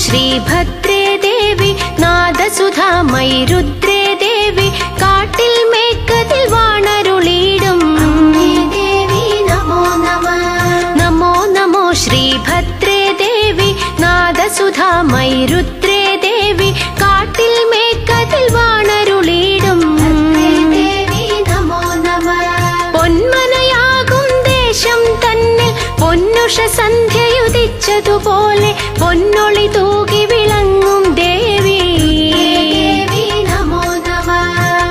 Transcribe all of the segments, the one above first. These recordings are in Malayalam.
ശ്രീഭദ്രേ ദേവി നാദസുധാമയി രുദ്രേ ദേവി കാട്ടിൽ മേക്കതിൽ വാണരുളിയിടും ദേവി നമോ നമഃ. നമോ നമോ ശ്രീഭദ്രേ ദേവി നാദസുധാമയി രുദ്രേ ദേവി കാട്ടിൽ മേക്കതിൽ വാണരുളിയിടും ദേവി നമോ നമഃ. പൊന്മനയാകും ദേശം തന്നിൽ പൊന്നുഷ സന്ധ്യയുദിച്ചതുപോലെ പൊന്നൊളി തൂകി വിളങ്ങും ദേവി നമോ നമഃ.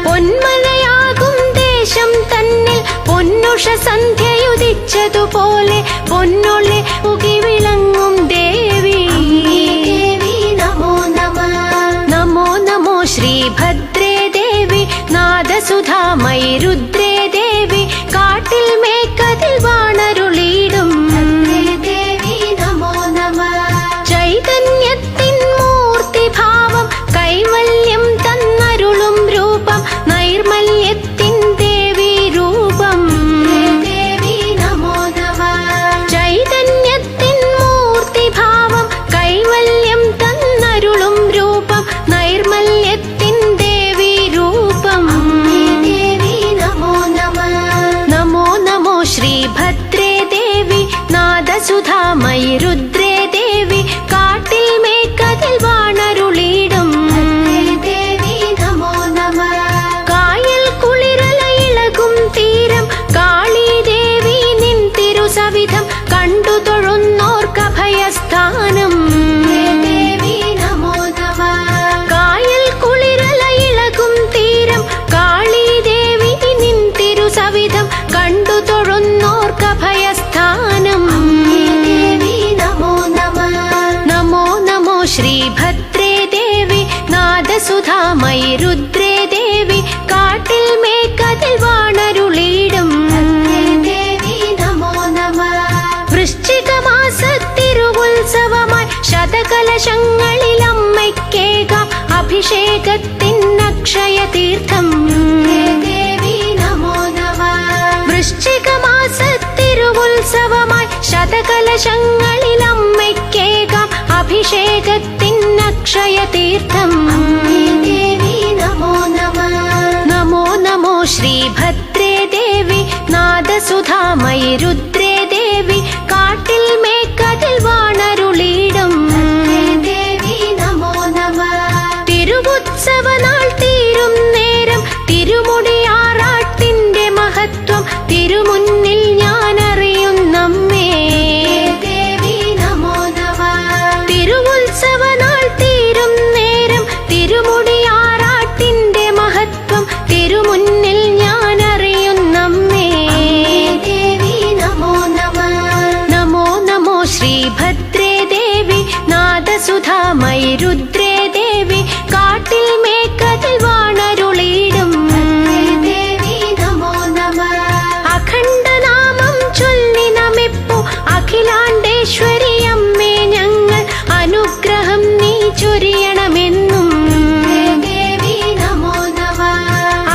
പൊന്മലയാകും ദേശം തന്നിൽ പൊന്നുഷ സന്ധ്യയുദിച്ചതുപോലെ പൊന്നൊളി തൂകി വിളങ്ങും ദേവി നമോ നമഃ. നമോ നമോ ശ്രീഭദ്രേ ദേവി നാദസുധാമയി രുദ്രേ ദേവി കാട്ടിൽ മേക്കതിൽ വാണരുളിയിടും ദേവി നമോ നമഃ. ചൈതന്യത്തിൻ മൂർത്തിഭാവം കൈവല്യം തന്നരുളും രൂപം നൈർമല്യത്തിൻ ദേവി രൂപം ദേവി നമോ നമഃ. ചൈതന്യത്തിൻ മൂർത്തിഭാവം കൈവല്യം തന്നരുളും രൂപം നൈർമല്യത്തിൻ ദേവി രൂപം ദേവി നമോ നമഃ. നമോ നമോ ശ്രീഭദ്രേ ദേവി നാദസുധാമയി രുദ്രേ ദേവി കാട്ടിൽ മേക്കതിൽ വാണരുളിയിടും ദേവി നമോ നമഃ. കായൽ കുളിരല ഇളകും തീരം കാളി ദേവി നിൻ തിരുസവിധം കണ്ടു തൊഴുന്നോർക്കഭയസ്ഥാനം ദേവി നമോ നമഃ. കായൽ കുളിരല ഇളകും തീരം കാളി ദേവി നിൻ തിരുസവിധം കണ്ടു തൊഴുന്നോർക്കഭയസ്ഥാനം ദേവി നമോ നമഃ. നമോ നമോ ശ്രീഭദ്രേ ദേവി നാദസുധാമയി രുദ്രേ ദേവി കാട്ടിൽ മേക്കതിൽ വാണരുളിയിടും ദേവി നമോ നമഃ. വൃശ്ചിക മാസത്തിരുവുത്സവമായി ശതകലശങ്ങളിൽ അമ്മയ്ക്കേകാം അഭിഷേകത്തിൻ അക്ഷയ തീർത്ഥം ദേവി നമോ നമഃ. വൃശ്ചിക മാസത്തിരുവുത്സവമായി ശതകലശങ്ങളിൽ അമ്മയ്ക്കേകാം അഭിഷേകത്തിൻ അക്ഷയ തീർത്ഥം ദേവി നമോ നമഃ. നമോ നമോ ശ്രീഭദ്രേ ദേവി നാദസുധാമയി രുദ്രേ ദേവി കാട്ടിൽ മേക്കതിൽ വാണരുളിയിടും ദേവി നമോ നമഃ. തിരുവുത്സവ നാൾ തീരും നേരം തിരുമുടിയാറാട്ടിന്റെ മഹത്വം തിരുമുന്നിൽ ഞാൻ അറിയുന്നമ്മേ ദേവി നമോ നമഃ. തിരുവുത്സവ നാൾ തീരും നേരം തിരുമുടിയാറാട്ടിന്റെ മഹത്വം തിരുമുന്നിൽ ഞാൻ അറിയുന്നമ്മേ ദേവി നമോ നമഃ. നമോ നമോ ശ്രീഭദ്രേ ദേവി നാദസുധാമയി രുദ്രേ ദേവി കാട്ടിൽ മേക്കതിൽ വാണരുളിയിടും ദേവി നമോ നമഃ. അഖണ്ഡനാമം ചൊല്ലി നമിപ്പു അഖിലാണ്ടേശ്വരി അമ്മേ ഞങ്ങൾ അനുഗ്രഹം നീ ചൊരിയണമെന്നും ദേവി നമോ നമഃ.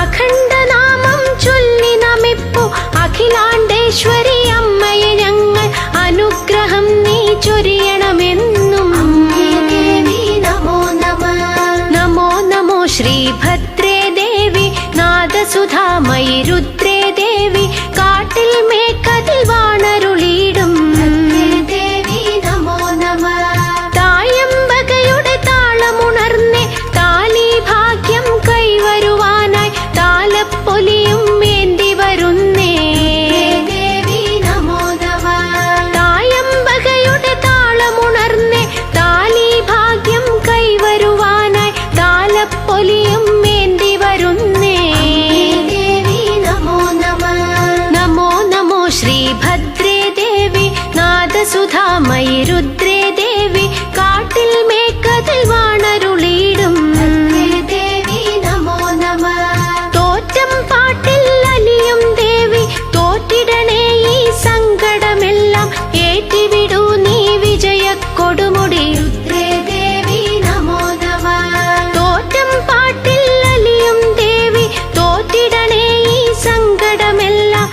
അഖണ്ഡനാമം ചൊല്ലി നമിപ്പു അഖിലാണ്ടേശ്വരി അമ്മയെ ഞങ്ങൾ അനുഗ്രഹം നീ ചൊരിയണമെന്നും ദേവി നമോ നമഃ. നമോ നമോ ശ്രീഭദ്രേ ദേവി നാദസുധാമയി രുദ്രേ ദേവി കാട്ടിൽ മേക്കതിൽ വാണരുളിയിടും ദേവി നമോ നമഃ. തായമ്പകയുടെ താളമുണർന്നേ താലി ഭാഗ്യം കൈവരുവാനായി താലപ്പൊലിയും ഏന്തി വരുന്നേ ദേവി നമോ നമഃ. തായമ്പകയുടെ താളമുണർന്നേ താലി ഭാഗ്യം കൈവരുവാനായി താലപ്പൊലിയും ഏന്തി വരുന്നേ ദേവി നമോ നമഃ. നമോ നമോ ശ്രീഭദ്രേ ദേവി നാദസുധാമയി രുദ്രേ ദേവി കാട്ടിൽ മേക്കതിൽ വാണരുളിയിടും ദേവി നമോ നമഃ. തോറ്റം പാട്ടിൽ അലിയും ദേവി തോറ്റിടണേ ഈ സങ്കടമെല്ലാം ഏറ്റിവിടൂ നീ വിജയ കൊടുമുടി രുദ്രേ ദേവി നമോ നമഃ. തോറ്റം പാട്ടിൽ അലിയും ദേവി തോറ്റിടണേ ഈ സങ്കടമെല്ലാം